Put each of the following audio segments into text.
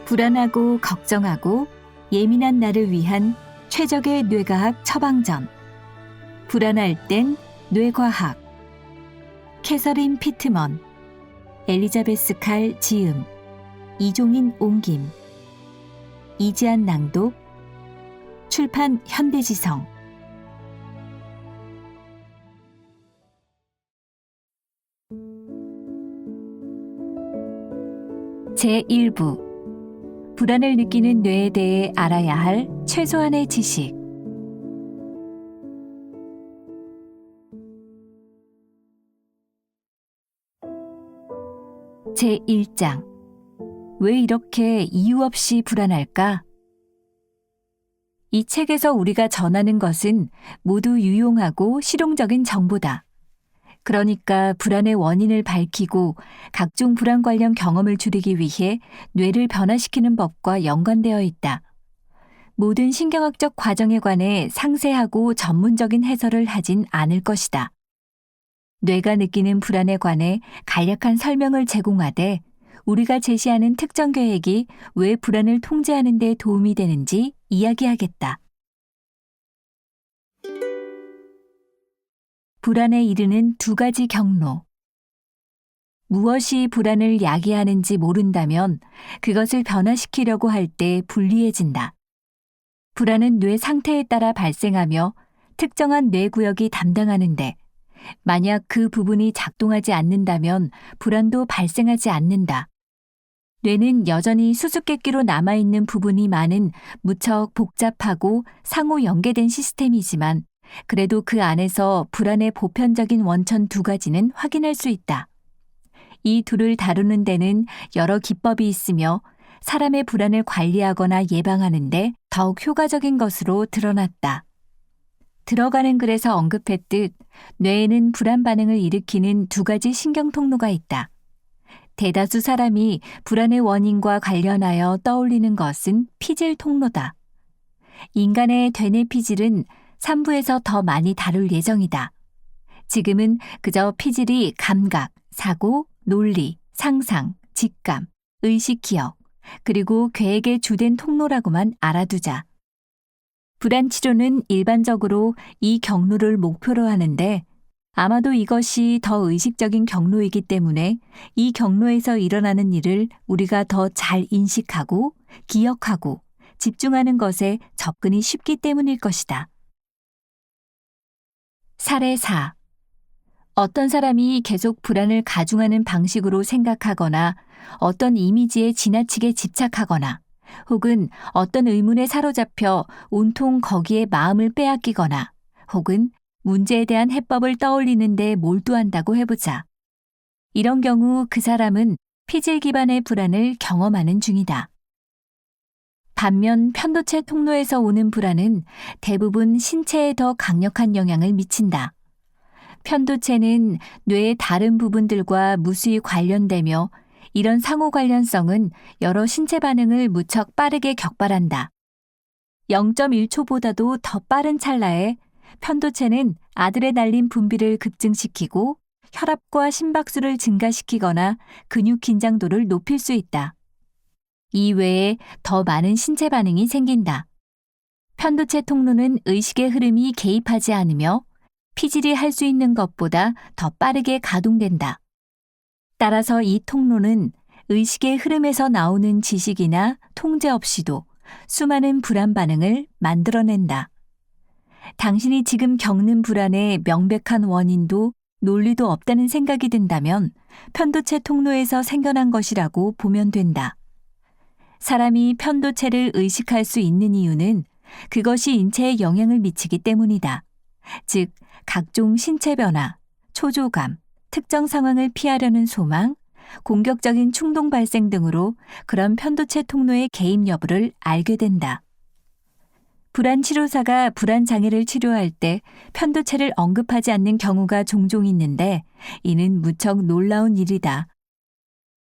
불안하고 걱정하고 예민한 나를 위한 최적의 뇌과학 처방전. 불안할 땐 뇌과학. 캐서린 피트먼, 엘리자베스 칼 지음, 이종인 옮김, 이지한 낭독, 출판 현대지성. 제1부. 불안을 느끼는 뇌에 대해 알아야 할 최소한의 지식. 제1장. 왜 이렇게 이유 없이 불안할까? 이 책에서 우리가 전하는 것은 모두 유용하고 실용적인 정보다. 그러니까 불안의 원인을 밝히고 각종 불안 관련 경험을 줄이기 위해 뇌를 변화시키는 법과 연관되어 있다. 모든 신경학적 과정에 관해 상세하고 전문적인 해설을 하진 않을 것이다. 뇌가 느끼는 불안에 관해 간략한 설명을 제공하되 우리가 제시하는 특정 계획이 왜 불안을 통제하는 데 도움이 되는지 이야기하겠다. 불안에 이르는 두 가지 경로. 무엇이 불안을 야기하는지 모른다면 그것을 변화시키려고 할 때 불리해진다. 불안은 뇌 상태에 따라 발생하며 특정한 뇌구역이 담당하는데 만약 그 부분이 작동하지 않는다면 불안도 발생하지 않는다. 뇌는 여전히 수수께끼로 남아있는 부분이 많은 무척 복잡하고 상호 연계된 시스템이지만 그래도 그 안에서 불안의 보편적인 원천 두 가지는 확인할 수 있다. 이 둘을 다루는 데는 여러 기법이 있으며 사람의 불안을 관리하거나 예방하는 데 더욱 효과적인 것으로 드러났다. 들어가는 글에서 언급했듯 뇌에는 불안 반응을 일으키는 두 가지 신경 통로가 있다. 대다수 사람이 불안의 원인과 관련하여 떠올리는 것은 피질 통로다. 인간의 되뇌 피질은 3부에서 더 많이 다룰 예정이다. 지금은 그저 피질이 감각, 사고, 논리, 상상, 직감, 의식 기억, 그리고 계획의 주된 통로라고만 알아두자. 불안 치료는 일반적으로 이 경로를 목표로 하는데 아마도 이것이 더 의식적인 경로이기 때문에 이 경로에서 일어나는 일을 우리가 더 잘 인식하고 기억하고 집중하는 것에 접근이 쉽기 때문일 것이다. 사례 4. 어떤 사람이 계속 불안을 가중하는 방식으로 생각하거나 어떤 이미지에 지나치게 집착하거나 혹은 어떤 의문에 사로잡혀 온통 거기에 마음을 빼앗기거나 혹은 문제에 대한 해법을 떠올리는 데 몰두한다고 해보자. 이런 경우 그 사람은 피질 기반의 불안을 경험하는 중이다. 반면 편도체 통로에서 오는 불안은 대부분 신체에 더 강력한 영향을 미친다. 편도체는 뇌의 다른 부분들과 무수히 관련되며 이런 상호 관련성은 여러 신체 반응을 무척 빠르게 격발한다. 0.1초보다도 더 빠른 찰나에 편도체는 아드레날린 분비를 급증시키고 혈압과 심박수를 증가시키거나 근육 긴장도를 높일 수 있다. 이외에 더 많은 신체 반응이 생긴다. 편도체 통로는 의식의 흐름이 개입하지 않으며 피질이 할 수 있는 것보다 더 빠르게 가동된다. 따라서 이 통로는 의식의 흐름에서 나오는 지식이나 통제 없이도 수많은 불안 반응을 만들어낸다. 당신이 지금 겪는 불안의 명백한 원인도 논리도 없다는 생각이 든다면 편도체 통로에서 생겨난 것이라고 보면 된다. 사람이 편도체를 의식할 수 있는 이유는 그것이 인체에 영향을 미치기 때문이다. 즉, 각종 신체 변화, 초조감, 특정 상황을 피하려는 소망, 공격적인 충동 발생 등으로 그런 편도체 통로의 개입 여부를 알게 된다. 불안 치료사가 불안 장애를 치료할 때 편도체를 언급하지 않는 경우가 종종 있는데 이는 무척 놀라운 일이다.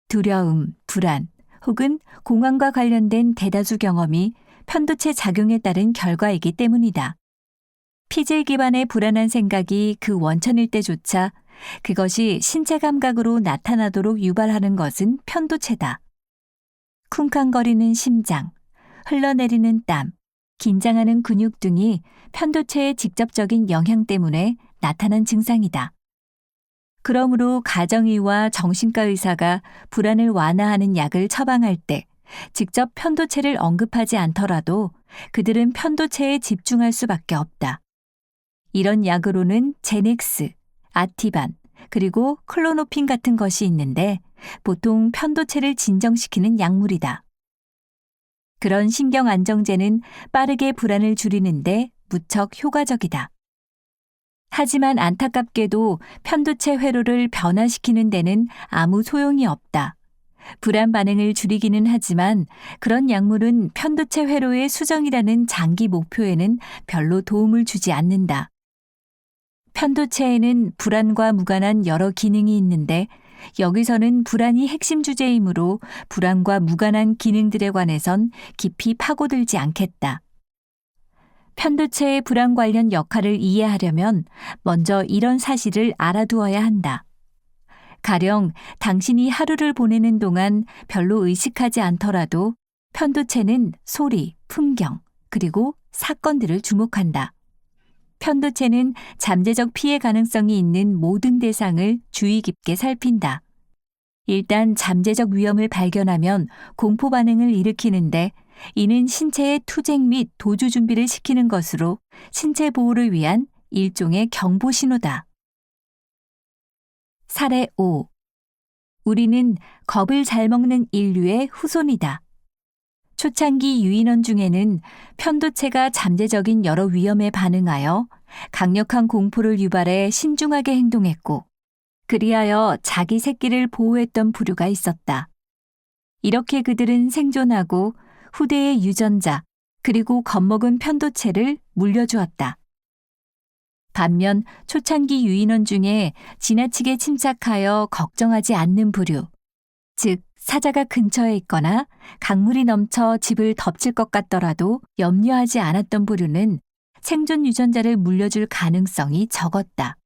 두려움, 불안, 혹은 공황과 관련된 대다수 경험이 편도체 작용에 따른 결과이기 때문이다. 피질 기반의 불안한 생각이 그 원천일 때조차 그것이 신체 감각으로 나타나도록 유발하는 것은 편도체다. 쿵쾅거리는 심장, 흘러내리는 땀, 긴장하는 근육 등이 편도체의 직접적인 영향 때문에 나타난 증상이다. 그러므로 가정의와 정신과 의사가 불안을 완화하는 약을 처방할 때 직접 편도체를 언급하지 않더라도 그들은 편도체에 집중할 수밖에 없다. 이런 약으로는 제넥스, 아티반, 그리고 클로노핀 같은 것이 있는데 보통 편도체를 진정시키는 약물이다. 그런 신경 안정제는 빠르게 불안을 줄이는데 무척 효과적이다. 하지만 안타깝게도 편도체 회로를 변화시키는 데는 아무 소용이 없다. 불안 반응을 줄이기는 하지만 그런 약물은 편도체 회로의 수정이라는 장기 목표에는 별로 도움을 주지 않는다. 편도체에는 불안과 무관한 여러 기능이 있는데 여기서는 불안이 핵심 주제이므로 불안과 무관한 기능들에 관해선 깊이 파고들지 않겠다. 편도체의 불안 관련 역할을 이해하려면 먼저 이런 사실을 알아두어야 한다. 가령 당신이 하루를 보내는 동안 별로 의식하지 않더라도 편도체는 소리, 풍경, 그리고 사건들을 주목한다. 편도체는 잠재적 피해 가능성이 있는 모든 대상을 주의 깊게 살핀다. 일단 잠재적 위험을 발견하면 공포 반응을 일으키는데 이는 신체의 투쟁 및 도주 준비를 시키는 것으로 신체 보호를 위한 일종의 경보 신호다. 사례 5. 우리는 겁을 잘 먹는 인류의 후손이다. 초창기 유인원 중에는 편도체가 잠재적인 여러 위험에 반응하여 강력한 공포를 유발해 신중하게 행동했고, 그리하여 자기 새끼를 보호했던 부류가 있었다. 이렇게 그들은 생존하고 후대의 유전자, 그리고 겁먹은 편도체를 물려주었다. 반면 초창기 유인원 중에 지나치게 침착하여 걱정하지 않는 부류, 즉 사자가 근처에 있거나 강물이 넘쳐 집을 덮칠 것 같더라도 염려하지 않았던 부류는 생존 유전자를 물려줄 가능성이 적었다.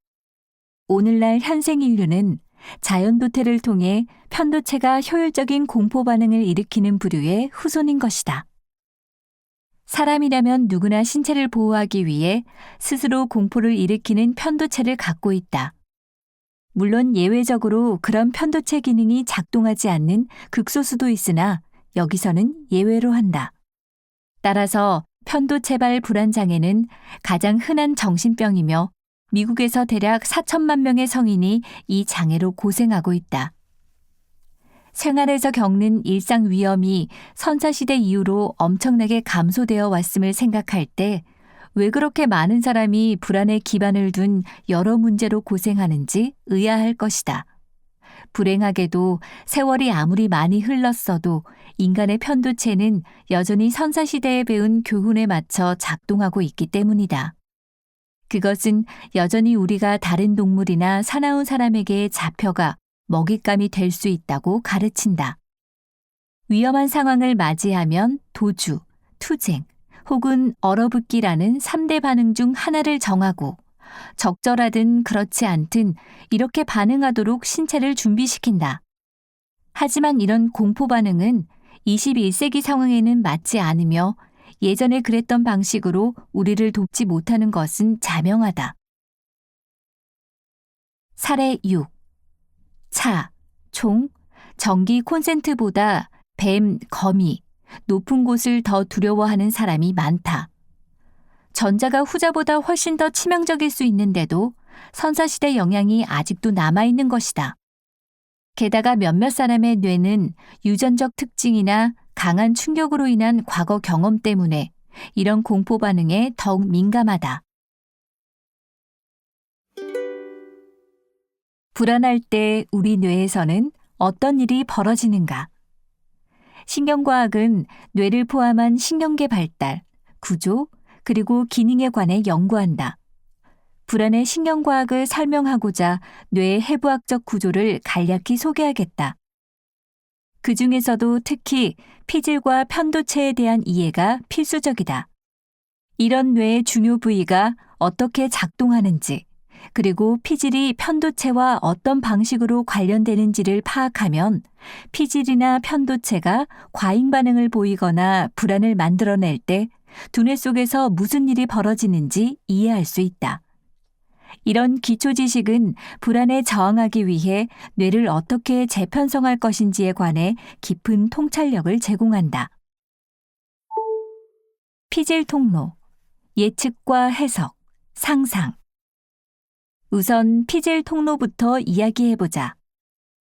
오늘날 현생 인류는 자연 도태를 통해 편도체가 효율적인 공포 반응을 일으키는 부류의 후손인 것이다. 사람이라면 누구나 신체를 보호하기 위해 스스로 공포를 일으키는 편도체를 갖고 있다. 물론 예외적으로 그런 편도체 기능이 작동하지 않는 극소수도 있으나 여기서는 예외로 한다. 따라서 편도체발 불안장애는 가장 흔한 정신병이며 미국에서 대략 4천만 명의 성인이 이 장애로 고생하고 있다. 생활에서 겪는 일상 위험이 선사시대 이후로 엄청나게 감소되어 왔음을 생각할 때 왜 그렇게 많은 사람이 불안에 기반을 둔 여러 문제로 고생하는지 의아할 것이다. 불행하게도 세월이 아무리 많이 흘렀어도 인간의 편도체는 여전히 선사시대에 배운 교훈에 맞춰 작동하고 있기 때문이다. 그것은 여전히 우리가 다른 동물이나 사나운 사람에게 잡혀가 먹잇감이 될 수 있다고 가르친다. 위험한 상황을 맞이하면 도주, 투쟁, 혹은 얼어붙기라는 3대 반응 중 하나를 정하고 적절하든 그렇지 않든 이렇게 반응하도록 신체를 준비시킨다. 하지만 이런 공포 반응은 21세기 상황에는 맞지 않으며 예전에 그랬던 방식으로 우리를 돕지 못하는 것은 자명하다. 사례 6. 차, 총, 전기 콘센트보다 뱀, 거미, 높은 곳을 더 두려워하는 사람이 많다. 전자가 후자보다 훨씬 더 치명적일 수 있는데도 선사시대 영향이 아직도 남아있는 것이다. 게다가 몇몇 사람의 뇌는 유전적 특징이나 강한 충격으로 인한 과거 경험 때문에 이런 공포 반응에 더욱 민감하다. 불안할 때 우리 뇌에서는 어떤 일이 벌어지는가? 신경과학은 뇌를 포함한 신경계 발달, 구조, 그리고 기능에 관해 연구한다. 불안의 신경과학을 설명하고자 뇌의 해부학적 구조를 간략히 소개하겠다. 그 중에서도 특히 피질과 편도체에 대한 이해가 필수적이다. 이런 뇌의 중요 부위가 어떻게 작동하는지, 그리고 피질이 편도체와 어떤 방식으로 관련되는지를 파악하면 피질이나 편도체가 과잉 반응을 보이거나 불안을 만들어낼 때 두뇌 속에서 무슨 일이 벌어지는지 이해할 수 있다. 이런 기초 지식은 불안에 저항하기 위해 뇌를 어떻게 재편성할 것인지에 관해 깊은 통찰력을 제공한다. 피질 통로, 예측과 해석, 상상. 우선 피질 통로부터 이야기해보자.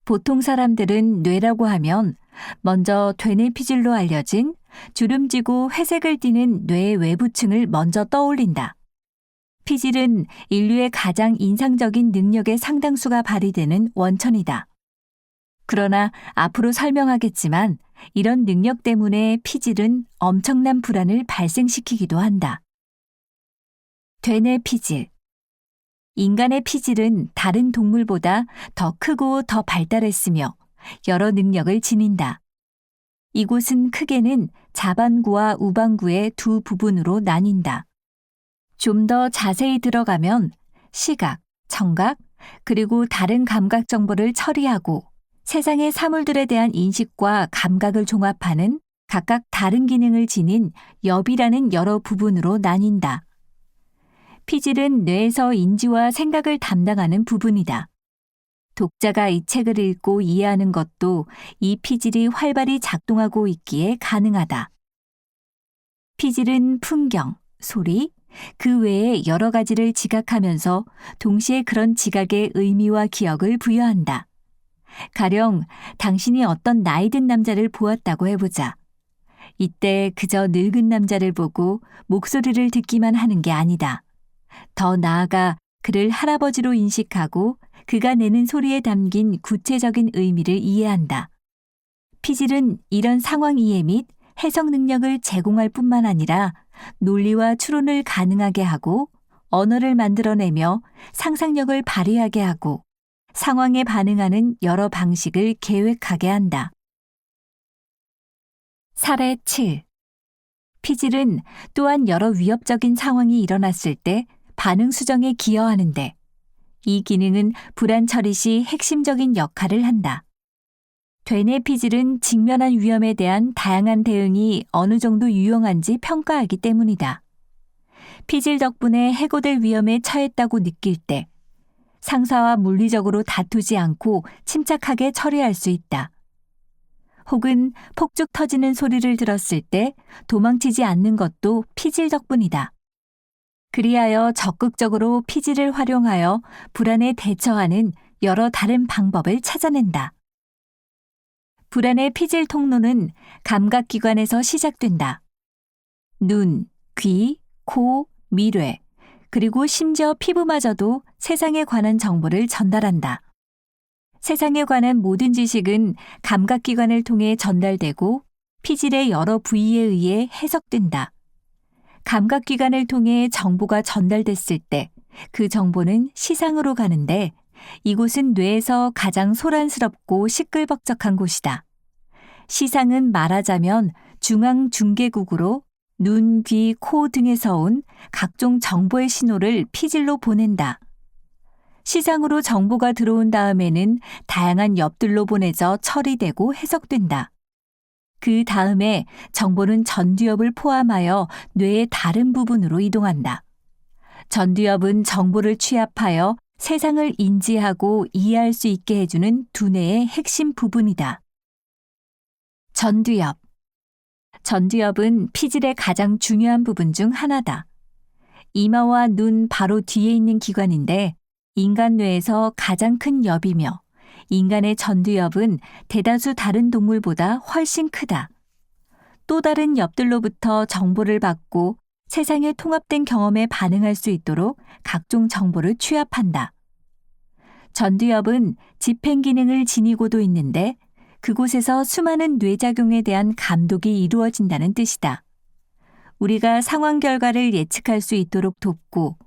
보통 사람들은 뇌라고 하면 먼저 되뇌 피질로 알려진 주름지고 회색을 띠는 뇌의 외부층을 먼저 떠올린다. 피질은 인류의 가장 인상적인 능력의 상당수가 발휘되는 원천이다. 그러나 앞으로 설명하겠지만 이런 능력 때문에 피질은 엄청난 불안을 발생시키기도 한다. 되뇌 피질. 인간의 피질은 다른 동물보다 더 크고 더 발달했으며 여러 능력을 지닌다. 이곳은 크게는 자반구와 우반구의 두 부분으로 나뉜다. 좀 더 자세히 들어가면 시각, 청각, 그리고 다른 감각 정보를 처리하고 세상의 사물들에 대한 인식과 감각을 종합하는 각각 다른 기능을 지닌 엽이라는 여러 부분으로 나뉜다. 피질은 뇌에서 인지와 생각을 담당하는 부분이다. 독자가 이 책을 읽고 이해하는 것도 이 피질이 활발히 작동하고 있기에 가능하다. 피질은 풍경, 소리, 그 외에 여러 가지를 지각하면서 동시에 그런 지각의 의미와 기억을 부여한다. 가령 당신이 어떤 나이 든 남자를 보았다고 해보자. 이때 그저 늙은 남자를 보고 목소리를 듣기만 하는 게 아니다. 더 나아가 그를 할아버지로 인식하고 그가 내는 소리에 담긴 구체적인 의미를 이해한다. 피질은 이런 상황 이해 및 해석 능력을 제공할 뿐만 아니라 논리와 추론을 가능하게 하고 언어를 만들어내며 상상력을 발휘하게 하고 상황에 반응하는 여러 방식을 계획하게 한다. 사례 7. 피질은 또한 여러 위협적인 상황이 일어났을 때 반응 수정에 기여하는데 이 기능은 불안 처리 시 핵심적인 역할을 한다. 되뇌 피질은 직면한 위험에 대한 다양한 대응이 어느 정도 유용한지 평가하기 때문이다. 피질 덕분에 해고될 위험에 처했다고 느낄 때 상사와 물리적으로 다투지 않고 침착하게 처리할 수 있다. 혹은 폭죽 터지는 소리를 들었을 때 도망치지 않는 것도 피질 덕분이다. 그리하여 적극적으로 피질을 활용하여 불안에 대처하는 여러 다른 방법을 찾아낸다. 불안의 피질 통로는 감각기관에서 시작된다. 눈, 귀, 코, 미뢰, 그리고 심지어 피부마저도 세상에 관한 정보를 전달한다. 세상에 관한 모든 지식은 감각기관을 통해 전달되고 피질의 여러 부위에 의해 해석된다. 감각기관을 통해 정보가 전달됐을 때 그 정보는 시상으로 가는데 이곳은 뇌에서 가장 소란스럽고 시끌벅적한 곳이다. 시상은 말하자면 중앙중계국으로 눈, 귀, 코 등에서 온 각종 정보의 신호를 피질로 보낸다. 시상으로 정보가 들어온 다음에는 다양한 엽들로 보내져 처리되고 해석된다. 그 다음에 정보는 전두엽을 포함하여 뇌의 다른 부분으로 이동한다. 전두엽은 정보를 취합하여 세상을 인지하고 이해할 수 있게 해주는 두뇌의 핵심 부분이다. 전두엽. 전두엽은 피질의 가장 중요한 부분 중 하나다. 이마와 눈 바로 뒤에 있는 기관인데 인간 뇌에서 가장 큰 엽이며 인간의 전두엽은 대다수 다른 동물보다 훨씬 크다. 또 다른 엽들로부터 정보를 받고 세상의 통합된 경험에 반응할 수 있도록 각종 정보를 취합한다. 전두엽은 집행 기능을 지니고도 있는데 그곳에서 수많은 뇌작용에 대한 감독이 이루어진다는 뜻이다. 우리가 상황 결과를 예측할 수 있도록 돕고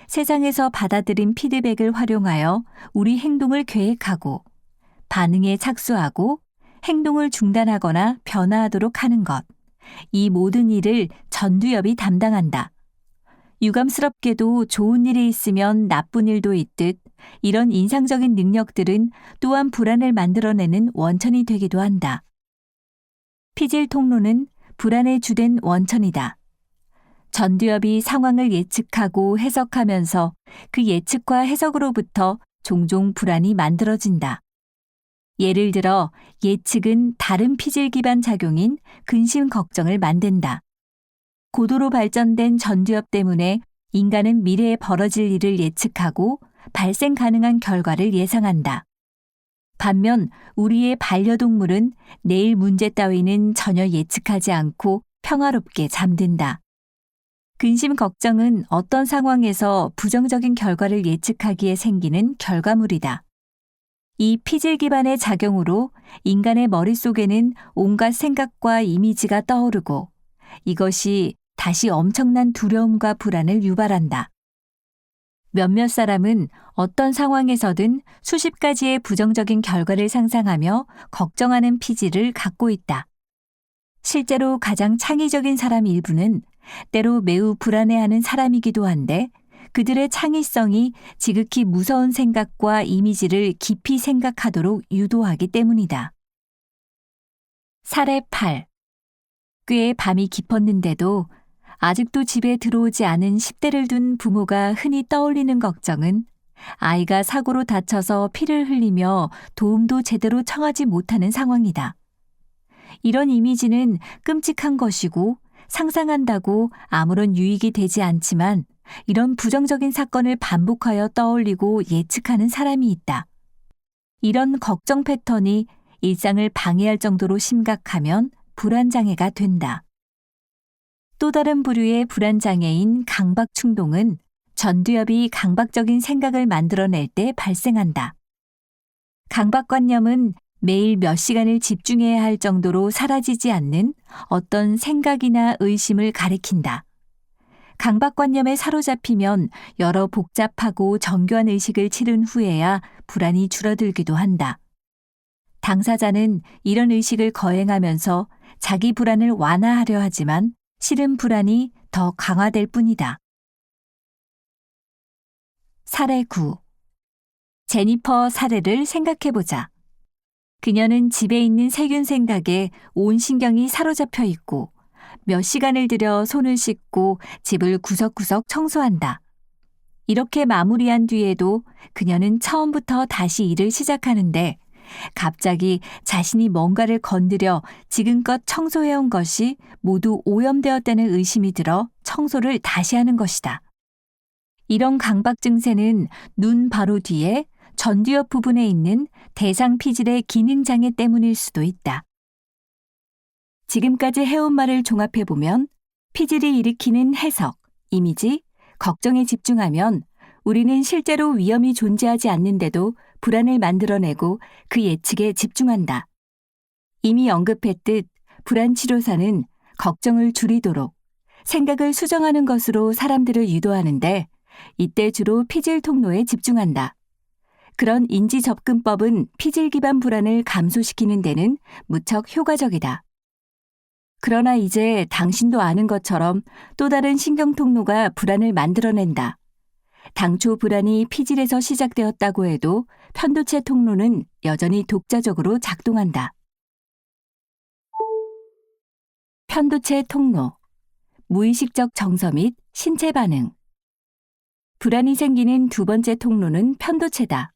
세상에서 받아들인 피드백을 활용하여 우리 행동을 계획하고 반응에 착수하고 행동을 중단하거나 변화하도록 하는 것. 이 모든 일을 전두엽이 담당한다. 유감스럽게도 좋은 일이 있으면 나쁜 일도 있듯 이런 인상적인 능력들은 또한 불안을 만들어내는 원천이 되기도 한다. 피질 통로는 불안의 주된 원천이다. 전두엽이 상황을 예측하고 해석하면서 그 예측과 해석으로부터 종종 불안이 만들어진다. 예를 들어 예측은 다른 피질 기반 작용인 근심 걱정을 만든다. 고도로 발전된 전두엽 때문에 인간은 미래에 벌어질 일을 예측하고 발생 가능한 결과를 예상한다. 반면 우리의 반려동물은 내일 문제 따위는 전혀 예측하지 않고 평화롭게 잠든다. 근심 걱정은 어떤 상황에서 부정적인 결과를 예측하기에 생기는 결과물이다. 이 피질 기반의 작용으로 인간의 머릿속에는 온갖 생각과 이미지가 떠오르고 이것이 다시 엄청난 두려움과 불안을 유발한다. 몇몇 사람은 어떤 상황에서든 수십 가지의 부정적인 결과를 상상하며 걱정하는 피질을 갖고 있다. 실제로 가장 창의적인 사람 일부는 때로 매우 불안해하는 사람이기도 한데 그들의 창의성이 지극히 무서운 생각과 이미지를 깊이 생각하도록 유도하기 때문이다. 사례 8. 꽤 밤이 깊었는데도 아직도 집에 들어오지 않은 10대를 둔 부모가 흔히 떠올리는 걱정은 아이가 사고로 다쳐서 피를 흘리며 도움도 제대로 청하지 못하는 상황이다. 이런 이미지는 끔찍한 것이고 상상한다고 아무런 유익이 되지 않지만 이런 부정적인 사건을 반복하여 떠올리고 예측하는 사람이 있다. 이런 걱정 패턴이 일상을 방해할 정도로 심각하면 불안장애가 된다. 또 다른 부류의 불안장애인 강박충동은 전두엽이 강박적인 생각을 만들어낼 때 발생한다. 강박관념은 매일 몇 시간을 집중해야 할 정도로 사라지지 않는 어떤 생각이나 의심을 가리킨다. 강박관념에 사로잡히면 여러 복잡하고 정교한 의식을 치른 후에야 불안이 줄어들기도 한다. 당사자는 이런 의식을 거행하면서 자기 불안을 완화하려 하지만 실은 불안이 더 강화될 뿐이다. 사례 9. 제니퍼 사례를 생각해보자. 그녀는 집에 있는 세균 생각에 온 신경이 사로잡혀 있고 몇 시간을 들여 손을 씻고 집을 구석구석 청소한다. 이렇게 마무리한 뒤에도 그녀는 처음부터 다시 일을 시작하는데 갑자기 자신이 뭔가를 건드려 지금껏 청소해온 것이 모두 오염되었다는 의심이 들어 청소를 다시 하는 것이다. 이런 강박 증세는 눈 바로 뒤에 전두엽 부분에 있는 대상 피질의 기능장애 때문일 수도 있다. 지금까지 해온 말을 종합해보면 피질이 일으키는 해석, 이미지, 걱정에 집중하면 우리는 실제로 위험이 존재하지 않는데도 불안을 만들어내고 그 예측에 집중한다. 이미 언급했듯 불안치료사는 걱정을 줄이도록 생각을 수정하는 것으로 사람들을 유도하는데 이때 주로 피질 통로에 집중한다. 그런 인지 접근법은 피질 기반 불안을 감소시키는 데는 무척 효과적이다. 그러나 이제 당신도 아는 것처럼 또 다른 신경 통로가 불안을 만들어낸다. 당초 불안이 피질에서 시작되었다고 해도 편도체 통로는 여전히 독자적으로 작동한다. 편도체 통로, 무의식적 정서 및 신체 반응. 불안이 생기는 두 번째 통로는 편도체다.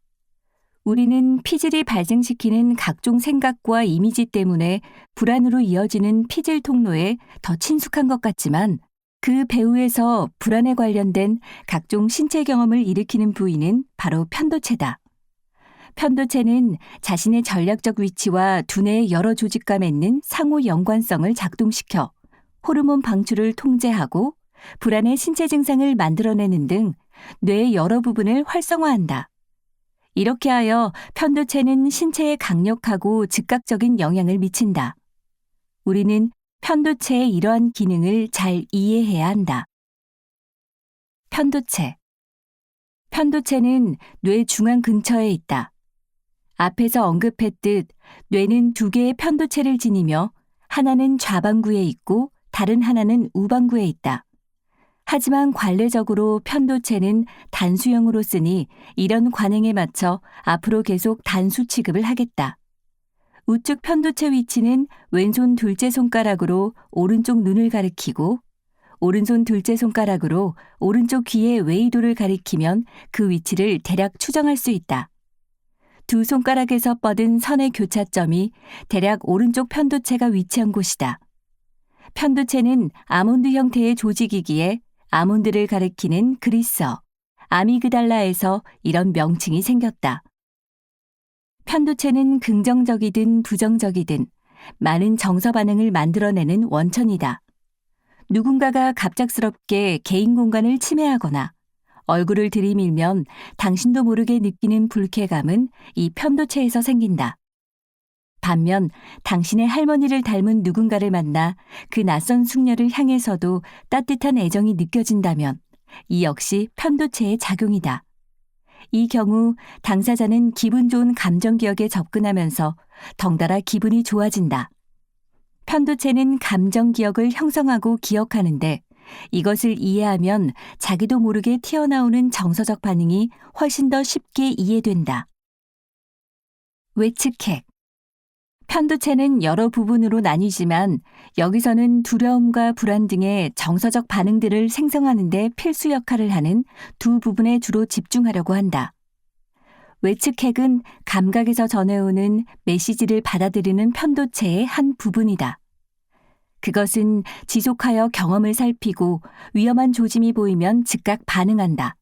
우리는 피질이 발생시키는 각종 생각과 이미지 때문에 불안으로 이어지는 피질 통로에 더 친숙한 것 같지만 그 배후에서 불안에 관련된 각종 신체 경험을 일으키는 부위는 바로 편도체다. 편도체는 자신의 전략적 위치와 두뇌의 여러 조직과 맺는 상호 연관성을 작동시켜 호르몬 방출을 통제하고 불안의 신체 증상을 만들어내는 등 뇌의 여러 부분을 활성화한다. 이렇게 하여 편도체는 신체에 강력하고 즉각적인 영향을 미친다. 우리는 편도체의 이러한 기능을 잘 이해해야 한다. 편도체. 편도체는 뇌 중앙 근처에 있다. 앞에서 언급했듯 뇌는 두 개의 편도체를 지니며 하나는 좌방구에 있고 다른 하나는 우방구에 있다. 하지만 관례적으로 편도체는 단수형으로 쓰니 이런 관행에 맞춰 앞으로 계속 단수 취급을 하겠다. 우측 편도체 위치는 왼손 둘째 손가락으로 오른쪽 눈을 가리키고 오른손 둘째 손가락으로 오른쪽 귀의 외이도를 가리키면 그 위치를 대략 추정할 수 있다. 두 손가락에서 뻗은 선의 교차점이 대략 오른쪽 편도체가 위치한 곳이다. 편도체는 아몬드 형태의 조직이기에 아몬드를 가리키는 그리스어, 아미그달라에서 이런 명칭이 생겼다. 편도체는 긍정적이든 부정적이든 많은 정서 반응을 만들어내는 원천이다. 누군가가 갑작스럽게 개인 공간을 침해하거나 얼굴을 들이밀면 당신도 모르게 느끼는 불쾌감은 이 편도체에서 생긴다. 반면 당신의 할머니를 닮은 누군가를 만나 그 낯선 숙녀를 향해서도 따뜻한 애정이 느껴진다면 이 역시 편도체의 작용이다. 이 경우 당사자는 기분 좋은 감정 기억에 접근하면서 덩달아 기분이 좋아진다. 편도체는 감정 기억을 형성하고 기억하는데 이것을 이해하면 자기도 모르게 튀어나오는 정서적 반응이 훨씬 더 쉽게 이해된다. 외측핵. 편도체는 여러 부분으로 나뉘지만 여기서는 두려움과 불안 등의 정서적 반응들을 생성하는 데 필수 역할을 하는 두 부분에 주로 집중하려고 한다. 외측핵은 감각에서 전해오는 메시지를 받아들이는 편도체의 한 부분이다. 그것은 지속하여 경험을 살피고 위험한 조짐이 보이면 즉각 반응한다.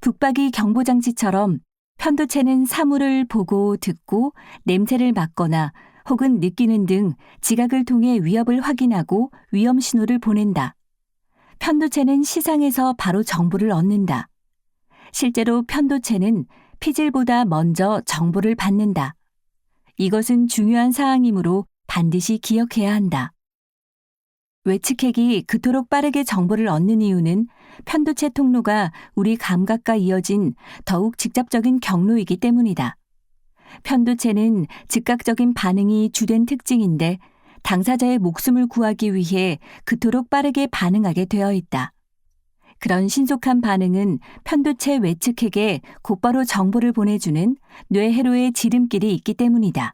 북박이 경보장치처럼 편도체는 사물을 보고 듣고 냄새를 맡거나 혹은 느끼는 등 지각을 통해 위협을 확인하고 위험 신호를 보낸다. 편도체는 시상에서 바로 정보를 얻는다. 실제로 편도체는 피질보다 먼저 정보를 받는다. 이것은 중요한 사항이므로 반드시 기억해야 한다. 외측핵이 그토록 빠르게 정보를 얻는 이유는 편도체 통로가 우리 감각과 이어진 더욱 직접적인 경로이기 때문이다. 편도체는 즉각적인 반응이 주된 특징인데 당사자의 목숨을 구하기 위해 그토록 빠르게 반응하게 되어 있다. 그런 신속한 반응은 편도체 외측핵에 곧바로 정보를 보내주는 뇌회로의 지름길이 있기 때문이다.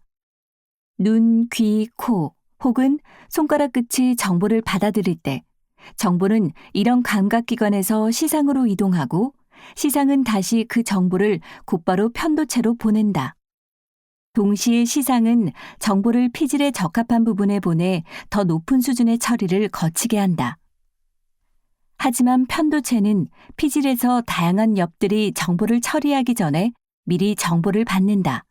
눈, 귀, 코 혹은 손가락 끝이 정보를 받아들일 때 정보는 이런 감각기관에서 시상으로 이동하고 시상은 다시 그 정보를 곧바로 편도체로 보낸다. 동시에 시상은 정보를 피질에 적합한 부분에 보내 더 높은 수준의 처리를 거치게 한다. 하지만 편도체는 피질에서 다양한 엽들이 정보를 처리하기 전에 미리 정보를 받는다.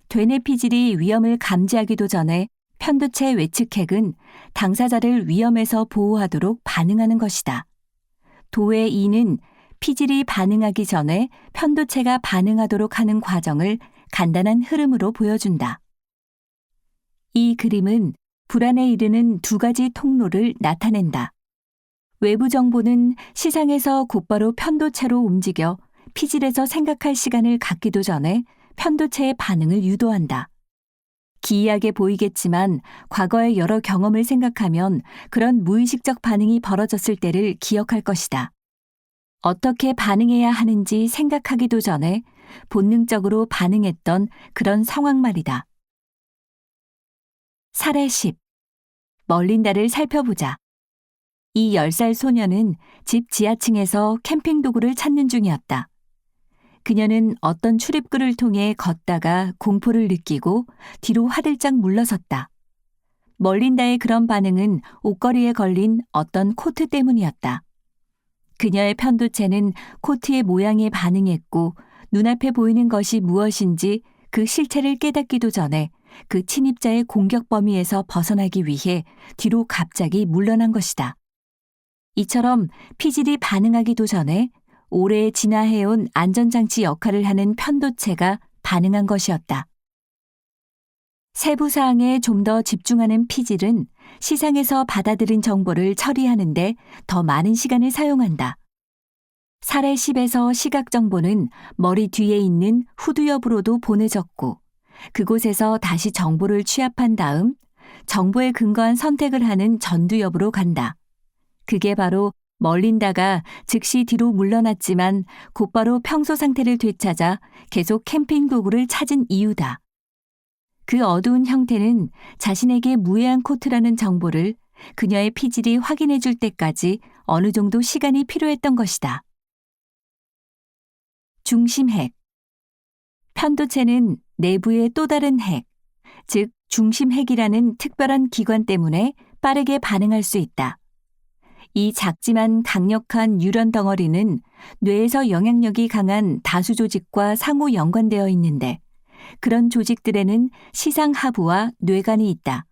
되뇌 피질이 위험을 감지하기도 전에 편도체 외측핵은 당사자를 위험에서 보호하도록 반응하는 것이다. 도의 이는 피질이 반응하기 전에 편도체가 반응하도록 하는 과정을 간단한 흐름으로 보여준다. 이 그림은 불안에 이르는 두 가지 통로를 나타낸다. 외부 정보는 시상에서 곧바로 편도체로 움직여 피질에서 생각할 시간을 갖기도 전에 편도체의 반응을 유도한다. 기이하게 보이겠지만 과거의 여러 경험을 생각하면 그런 무의식적 반응이 벌어졌을 때를 기억할 것이다. 어떻게 반응해야 하는지 생각하기도 전에 본능적으로 반응했던 그런 상황 말이다. 사례 10. 멀린다를 살펴보자. 이 10살 소녀는 집 지하층에서 캠핑 도구를 찾는 중이었다. 그녀는 어떤 출입구를 통해 걷다가 공포를 느끼고 뒤로 화들짝 물러섰다. 멀린다의 그런 반응은 옷걸이에 걸린 어떤 코트 때문이었다. 그녀의 편도체는 코트의 모양에 반응했고 눈앞에 보이는 것이 무엇인지 그 실체를 깨닫기도 전에 그 침입자의 공격 범위에서 벗어나기 위해 뒤로 갑자기 물러난 것이다. 이처럼 피질이 반응하기도 전에 오래 진화해온 안전장치 역할을 하는 편도체가 반응한 것이었다. 세부 사항에 좀 더 집중하는 피질은 시상에서 받아들인 정보를 처리하는데 더 많은 시간을 사용한다. 사례 10에서 시각 정보는 머리 뒤에 있는 후두엽으로도 보내졌고 그곳에서 다시 정보를 취합한 다음 정보에 근거한 선택을 하는 전두엽으로 간다. 그게 바로 멀린다가 즉시 뒤로 물러났지만 곧바로 평소 상태를 되찾아 계속 캠핑 도구를 찾은 이유다. 그 어두운 형태는 자신에게 무해한 코트라는 정보를 그녀의 피질이 확인해 줄 때까지 어느 정도 시간이 필요했던 것이다. 중심핵. 편도체는 내부의 또 다른 핵, 즉 중심핵이라는 특별한 기관 때문에 빠르게 반응할 수 있다. 이 작지만 강력한 뉴런 덩어리는 뇌에서 영향력이 강한 다수 조직과 상호 연관되어 있는데 그런 조직들에는 시상하부와 뇌관이 있다.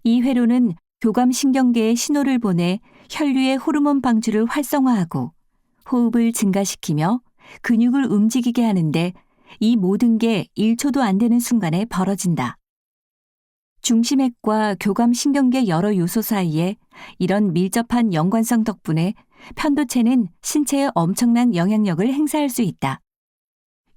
이 회로는 교감신경계에 신호를 보내 혈류의 호르몬 방출을 활성화하고 호흡을 증가시키며 근육을 움직이게 하는데 이 모든 게 1초도 안 되는 순간에 벌어진다. 중심핵과 교감신경계 여러 요소 사이에 이런 밀접한 연관성 덕분에 편도체는 신체에 엄청난 영향력을 행사할 수 있다.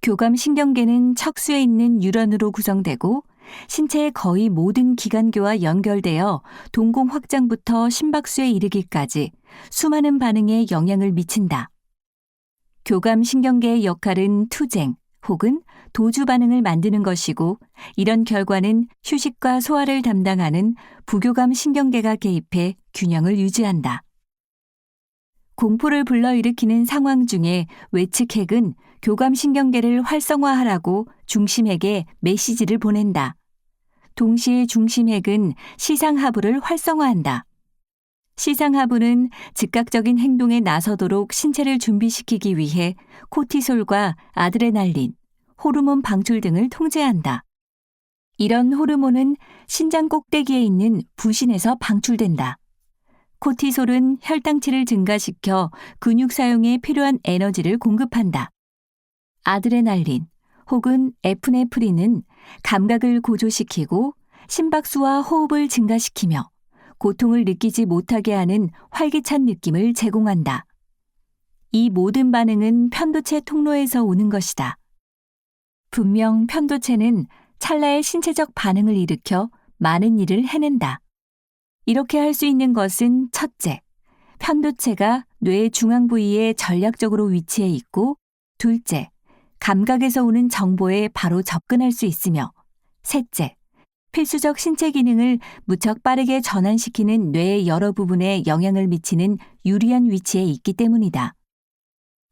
교감신경계는 척수에 있는 뉴런으로 구성되고 신체의 거의 모든 기관교와 연결되어 동공 확장부터 심박수에 이르기까지 수많은 반응에 영향을 미친다. 교감신경계의 역할은 투쟁 혹은 도주 반응을 만드는 것이고 이런 결과는 휴식과 소화를 담당하는 부교감 신경계가 개입해 균형을 유지한다. 공포를 불러일으키는 상황 중에 외측핵은 교감신경계를 활성화하라고 중심핵에 메시지를 보낸다. 동시에 중심핵은 시상하부를 활성화한다. 시상하부는 즉각적인 행동에 나서도록 신체를 준비시키기 위해 코티솔과 아드레날린, 호르몬 방출 등을 통제한다. 이런 호르몬은 신장 꼭대기에 있는 부신에서 방출된다. 코티솔은 혈당치를 증가시켜 근육 사용에 필요한 에너지를 공급한다. 아드레날린 혹은 에프네프린은 감각을 고조시키고 심박수와 호흡을 증가시키며 고통을 느끼지 못하게 하는 활기찬 느낌을 제공한다. 이 모든 반응은 편도체 통로에서 오는 것이다. 분명 편도체는 찰나의 신체적 반응을 일으켜 많은 일을 해낸다. 이렇게 할 수 있는 것은 첫째, 편도체가 뇌의 중앙 부위에 전략적으로 위치해 있고 둘째, 감각에서 오는 정보에 바로 접근할 수 있으며 셋째, 필수적 신체 기능을 무척 빠르게 전환시키는 뇌의 여러 부분에 영향을 미치는 유리한 위치에 있기 때문이다.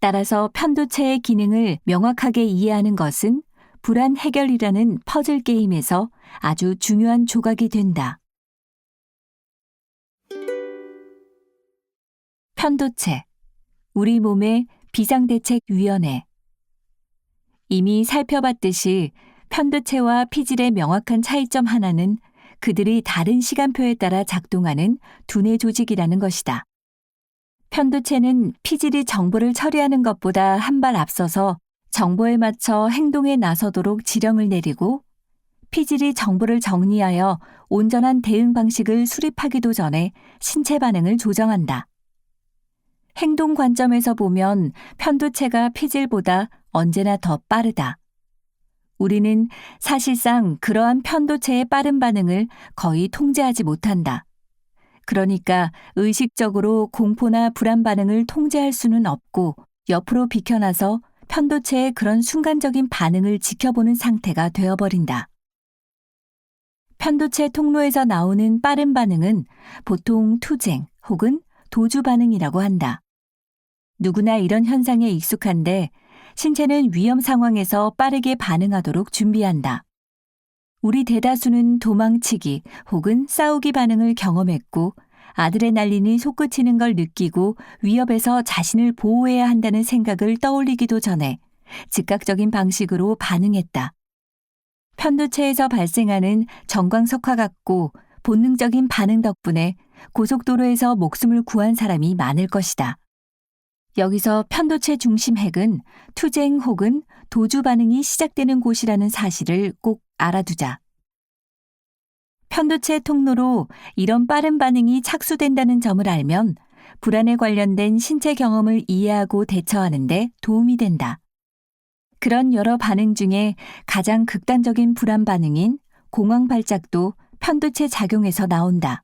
따라서 편도체의 기능을 명확하게 이해하는 것은 불안 해결이라는 퍼즐 게임에서 아주 중요한 조각이 된다. 편도체, 우리 몸의 비상대책위원회. 이미 살펴봤듯이 편도체와 피질의 명확한 차이점 하나는 그들이 다른 시간표에 따라 작동하는 두뇌 조직이라는 것이다. 편도체는 피질이 정보를 처리하는 것보다 한 발 앞서서 정보에 맞춰 행동에 나서도록 지령을 내리고 피질이 정보를 정리하여 온전한 대응 방식을 수립하기도 전에 신체 반응을 조정한다. 행동 관점에서 보면 편도체가 피질보다 언제나 더 빠르다. 우리는 사실상 그러한 편도체의 빠른 반응을 거의 통제하지 못한다. 그러니까 의식적으로 공포나 불안 반응을 통제할 수는 없고 옆으로 비켜나서 편도체의 그런 순간적인 반응을 지켜보는 상태가 되어버린다. 편도체 통로에서 나오는 빠른 반응은 보통 투쟁 혹은 도주 반응이라고 한다. 누구나 이런 현상에 익숙한데 신체는 위험 상황에서 빠르게 반응하도록 준비한다. 우리 대다수는 도망치기 혹은 싸우기 반응을 경험했고 아드레날린이 솟구치는 걸 느끼고 위협에서 자신을 보호해야 한다는 생각을 떠올리기도 전에 즉각적인 방식으로 반응했다. 편도체에서 발생하는 정광석화 같고 본능적인 반응 덕분에 고속도로에서 목숨을 구한 사람이 많을 것이다. 여기서 편도체 중심 핵은 투쟁 혹은 도주 반응이 시작되는 곳이라는 사실을 꼭 알아두자. 편도체 통로로 이런 빠른 반응이 착수된다는 점을 알면 불안에 관련된 신체 경험을 이해하고 대처하는 데 도움이 된다. 그런 여러 반응 중에 가장 극단적인 불안 반응인 공황 발작도 편도체 작용에서 나온다.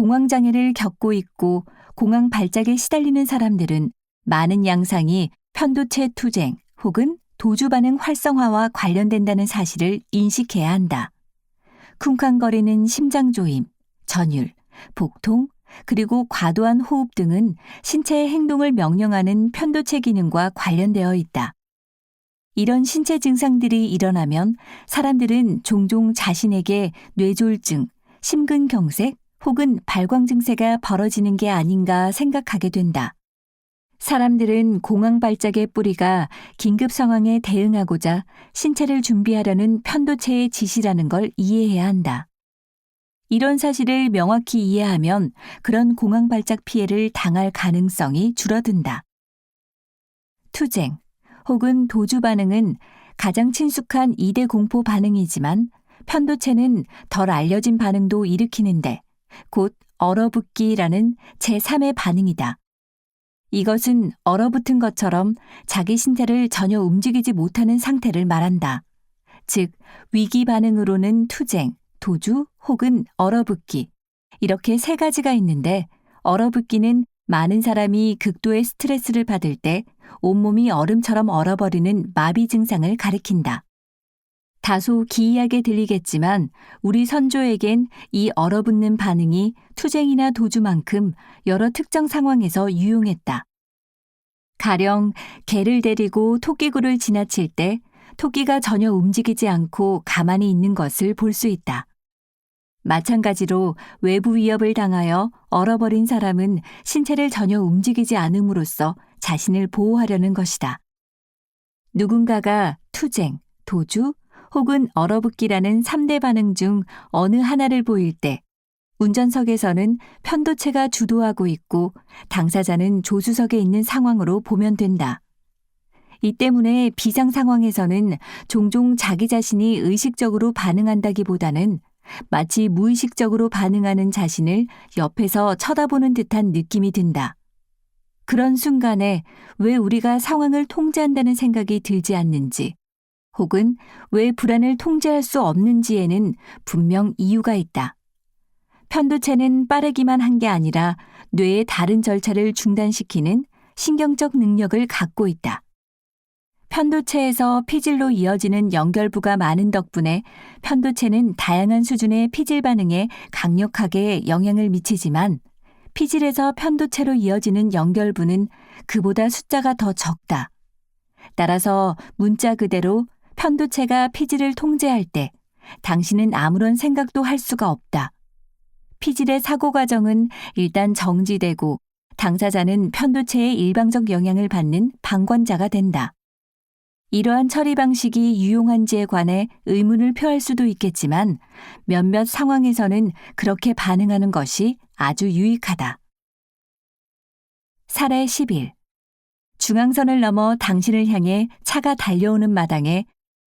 공황장애를 겪고 있고 공황 발작에 시달리는 사람들은 많은 양상이 편도체 투쟁 혹은 도주 반응 활성화와 관련된다는 사실을 인식해야 한다. 쿵쾅거리는 심장조임, 전율, 복통, 그리고 과도한 호흡 등은 신체의 행동을 명령하는 편도체 기능과 관련되어 있다. 이런 신체 증상들이 일어나면 사람들은 종종 자신에게 뇌졸중, 심근경색 혹은 발광 증세가 벌어지는 게 아닌가 생각하게 된다. 사람들은 공황 발작의 뿌리가 긴급 상황에 대응하고자 신체를 준비하려는 편도체의 지시라는 걸 이해해야 한다. 이런 사실을 명확히 이해하면 그런 공황 발작 피해를 당할 가능성이 줄어든다. 투쟁 혹은 도주 반응은 가장 친숙한 2대 공포 반응이지만 편도체는 덜 알려진 반응도 일으키는데 곧 얼어붙기라는 제3의 반응이다. 이것은 얼어붙은 것처럼 자기 신체를 전혀 움직이지 못하는 상태를 말한다. 즉, 위기 반응으로는 투쟁, 도주 혹은 얼어붙기 이렇게 세 가지가 있는데 얼어붙기는 많은 사람이 극도의 스트레스를 받을 때 온몸이 얼음처럼 얼어버리는 마비 증상을 가리킨다. 다소 기이하게 들리겠지만 우리 선조에겐 이 얼어붙는 반응이 투쟁이나 도주만큼 여러 특정 상황에서 유용했다. 가령 개를 데리고 토끼굴을 지나칠 때 토끼가 전혀 움직이지 않고 가만히 있는 것을 볼 수 있다. 마찬가지로 외부 위협을 당하여 얼어버린 사람은 신체를 전혀 움직이지 않음으로써 자신을 보호하려는 것이다. 누군가가 투쟁, 도주 혹은 얼어붙기라는 3대 반응 중 어느 하나를 보일 때 운전석에서는 편도체가 주도하고 있고 당사자는 조수석에 있는 상황으로 보면 된다. 이 때문에 비상 상황에서는 종종 자기 자신이 의식적으로 반응한다기보다는 마치 무의식적으로 반응하는 자신을 옆에서 쳐다보는 듯한 느낌이 든다. 그런 순간에 왜 우리가 상황을 통제한다는 생각이 들지 않는지, 혹은 왜 불안을 통제할 수 없는지에는 분명 이유가 있다. 편도체는 빠르기만 한 게 아니라 뇌의 다른 절차를 중단시키는 신경적 능력을 갖고 있다. 편도체에서 피질로 이어지는 연결부가 많은 덕분에 편도체는 다양한 수준의 피질 반응에 강력하게 영향을 미치지만 피질에서 편도체로 이어지는 연결부는 그보다 숫자가 더 적다. 따라서 문자 그대로 편도체가 피질을 통제할 때 당신은 아무런 생각도 할 수가 없다. 피질의 사고 과정은 일단 정지되고 당사자는 편도체의 일방적 영향을 받는 방관자가 된다. 이러한 처리 방식이 유용한지에 관해 의문을 표할 수도 있겠지만 몇몇 상황에서는 그렇게 반응하는 것이 아주 유익하다. 사례 11. 중앙선을 넘어 당신을 향해 차가 달려오는 마당에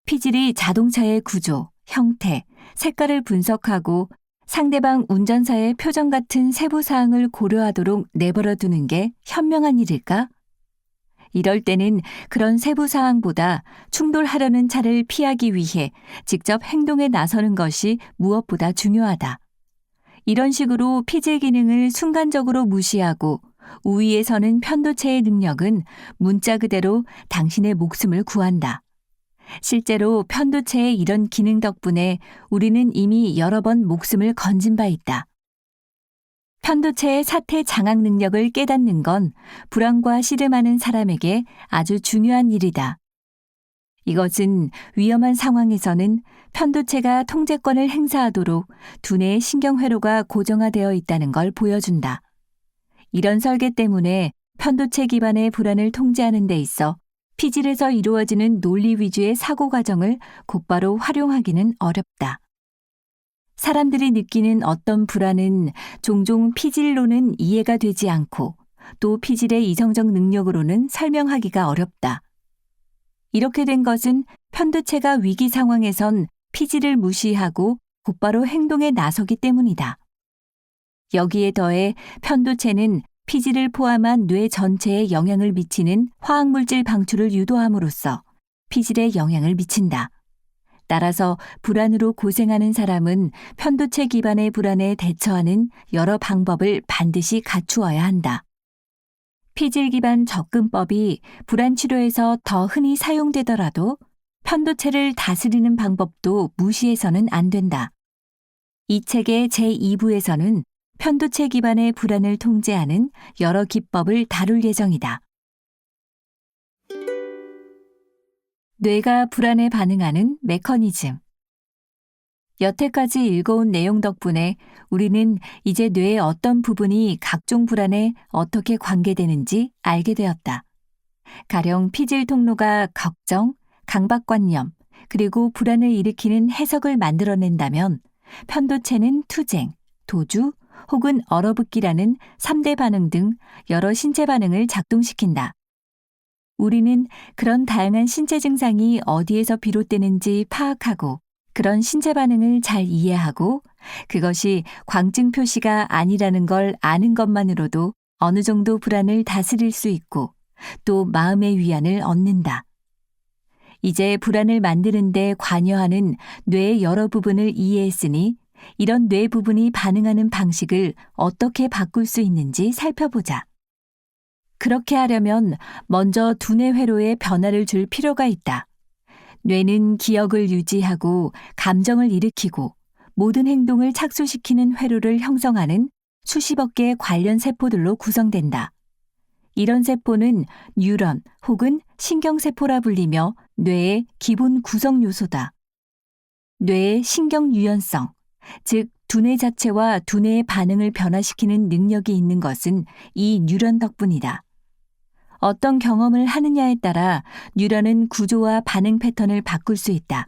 피질이 자동차의 구조, 형태, 색깔을 분석하고 상대방 운전사의 표정 같은 세부 사항을 고려하도록 내버려 두는 게 현명한 일일까? 이럴 때는 그런 세부 사항보다 충돌하려는 차를 피하기 위해 직접 행동에 나서는 것이 무엇보다 중요하다. 이런 식으로 피질 기능을 순간적으로 무시하고 우위에 서는 편도체의 능력은 문자 그대로 당신의 목숨을 구한다. 실제로 편도체의 이런 기능 덕분에 우리는 이미 여러 번 목숨을 건진 바 있다. 편도체의 사태 장악 능력을 깨닫는 건 불안과 씨름하는 사람에게 아주 중요한 일이다. 이것은 위험한 상황에서는 편도체가 통제권을 행사하도록 두뇌의 신경회로가 고정화되어 있다는 걸 보여준다. 이런 설계 때문에 편도체 기반의 불안을 통제하는 데 있어 피질에서 이루어지는 논리 위주의 사고 과정을 곧바로 활용하기는 어렵다. 사람들이 느끼는 어떤 불안은 종종 피질로는 이해가 되지 않고 또 피질의 이성적 능력으로는 설명하기가 어렵다. 이렇게 된 것은 편도체가 위기 상황에선 피질을 무시하고 곧바로 행동에 나서기 때문이다. 여기에 더해 편도체는 피질을 포함한 뇌 전체에 영향을 미치는 화학물질 방출을 유도함으로써 피질에 영향을 미친다. 따라서 불안으로 고생하는 사람은 편도체 기반의 불안에 대처하는 여러 방법을 반드시 갖추어야 한다. 피질 기반 접근법이 불안 치료에서 더 흔히 사용되더라도 편도체를 다스리는 방법도 무시해서는 안 된다. 이 책의 제2부에서는 편도체 기반의 불안을 통제하는 여러 기법을 다룰 예정이다. 뇌가 불안에 반응하는 메커니즘. 여태까지 읽어온 내용 덕분에 우리는 이제 뇌의 어떤 부분이 각종 불안에 어떻게 관계되는지 알게 되었다. 가령 피질 통로가 걱정, 강박관념, 그리고 불안을 일으키는 해석을 만들어낸다면 편도체는 투쟁, 도주, 혹은 얼어붙기라는 3대 반응 등 여러 신체 반응을 작동시킨다. 우리는 그런 다양한 신체 증상이 어디에서 비롯되는지 파악하고 그런 신체 반응을 잘 이해하고 그것이 광증 표시가 아니라는 걸 아는 것만으로도 어느 정도 불안을 다스릴 수 있고 또 마음의 위안을 얻는다. 이제 불안을 만드는 데 관여하는 뇌의 여러 부분을 이해했으니 이런 뇌 부분이 반응하는 방식을 어떻게 바꿀 수 있는지 살펴보자. 그렇게 하려면 먼저 두뇌 회로에 변화를 줄 필요가 있다. 뇌는 기억을 유지하고 감정을 일으키고 모든 행동을 착수시키는 회로를 형성하는 수십억 개의 관련 세포들로 구성된다. 이런 세포는 뉴런 혹은 신경세포라 불리며 뇌의 기본 구성 요소다. 뇌의 신경 유연성, 즉 두뇌 자체와 두뇌의 반응을 변화시키는 능력이 있는 것은 이 뉴런 덕분이다. 어떤 경험을 하느냐에 따라 뉴런은 구조와 반응 패턴을 바꿀 수 있다.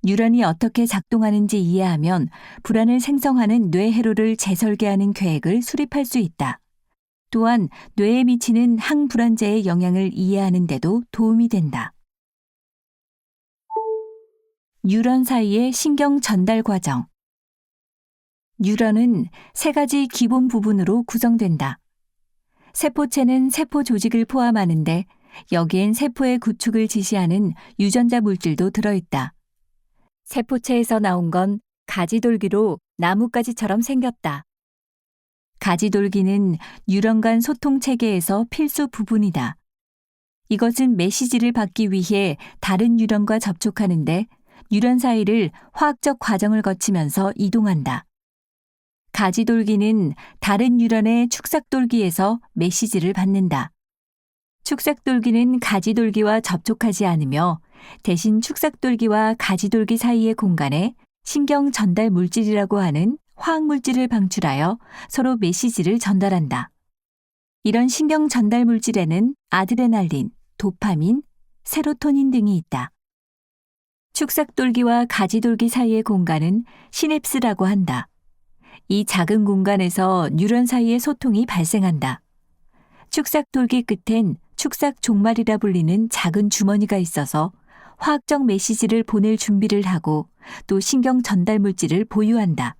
뉴런이 어떻게 작동하는지 이해하면 불안을 생성하는 뇌 회로를 재설계하는 계획을 수립할 수 있다. 또한 뇌에 미치는 항불안제의 영향을 이해하는 데도 도움이 된다. 뉴런 사이의 신경 전달 과정. 뉴런은 세 가지 기본 부분으로 구성된다. 세포체는 세포 조직을 포함하는데 여기엔 세포의 구축을 지시하는 유전자 물질도 들어있다. 세포체에서 나온 건 가지돌기로 나뭇가지처럼 생겼다. 가지돌기는 뉴런 간 소통 체계에서 필수 부분이다. 이것은 메시지를 받기 위해 다른 뉴런과 접촉하는데 뉴런 사이를 화학적 과정을 거치면서 이동한다. 가지돌기는 다른 뉴런의 축삭돌기에서 메시지를 받는다. 축삭돌기는 가지돌기와 접촉하지 않으며 대신 축삭돌기와 가지돌기 사이의 공간에 신경 전달 물질이라고 하는 화학물질을 방출하여 서로 메시지를 전달한다. 이런 신경 전달 물질에는 아드레날린, 도파민, 세로토닌 등이 있다. 축삭돌기와 가지돌기 사이의 공간은 시냅스라고 한다. 이 작은 공간에서 뉴런 사이의 소통이 발생한다. 축삭돌기 끝엔 축삭 종말이라 불리는 작은 주머니가 있어서 화학적 메시지를 보낼 준비를 하고 또 신경 전달 물질을 보유한다.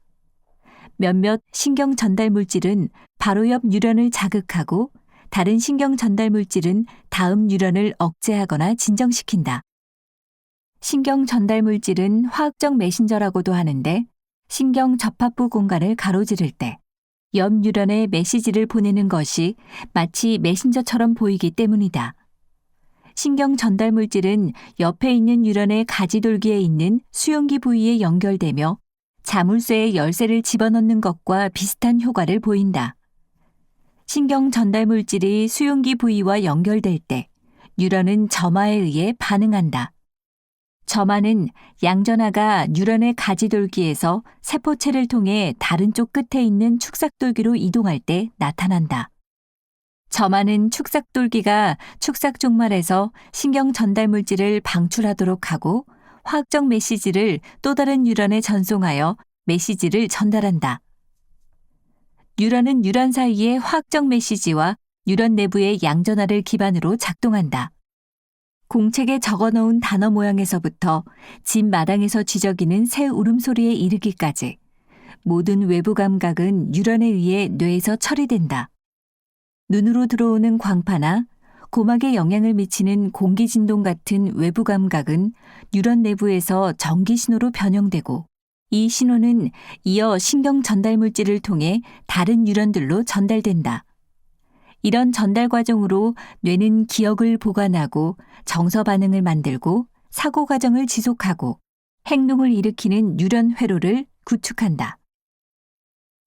몇몇 신경 전달 물질은 바로 옆 뉴런을 자극하고 다른 신경 전달 물질은 다음 뉴런을 억제하거나 진정시킨다. 신경 전달 물질은 화학적 메신저라고도 하는데 신경 접합부 공간을 가로지를 때 옆 뉴런에 메시지를 보내는 것이 마치 메신저처럼 보이기 때문이다. 신경 전달 물질은 옆에 있는 뉴런의 가지돌기에 있는 수용기 부위에 연결되며 자물쇠에 열쇠를 집어넣는 것과 비슷한 효과를 보인다. 신경 전달 물질이 수용기 부위와 연결될 때 뉴런은 점화에 의해 반응한다. 점화는 양전하가 뉴런의 가지돌기에서 세포체를 통해 다른 쪽 끝에 있는 축삭돌기로 이동할 때 나타난다. 점화는 축삭돌기가 축삭 종말에서 신경 전달 물질을 방출하도록 하고 화학적 메시지를 또 다른 뉴런에 전송하여 메시지를 전달한다. 뉴런은 뉴런 사이의 화학적 메시지와 뉴런 내부의 양전하를 기반으로 작동한다. 공책에 적어놓은 단어 모양에서부터 집 마당에서 지저귀는 새 울음소리에 이르기까지 모든 외부 감각은 뉴런에 의해 뇌에서 처리된다. 눈으로 들어오는 광파나 고막에 영향을 미치는 공기 진동 같은 외부 감각은 뉴런 내부에서 전기 신호로 변형되고 이 신호는 이어 신경 전달 물질을 통해 다른 뉴런들로 전달된다. 이런 전달 과정으로 뇌는 기억을 보관하고 정서 반응을 만들고 사고 과정을 지속하고 행동을 일으키는 뉴런 회로를 구축한다.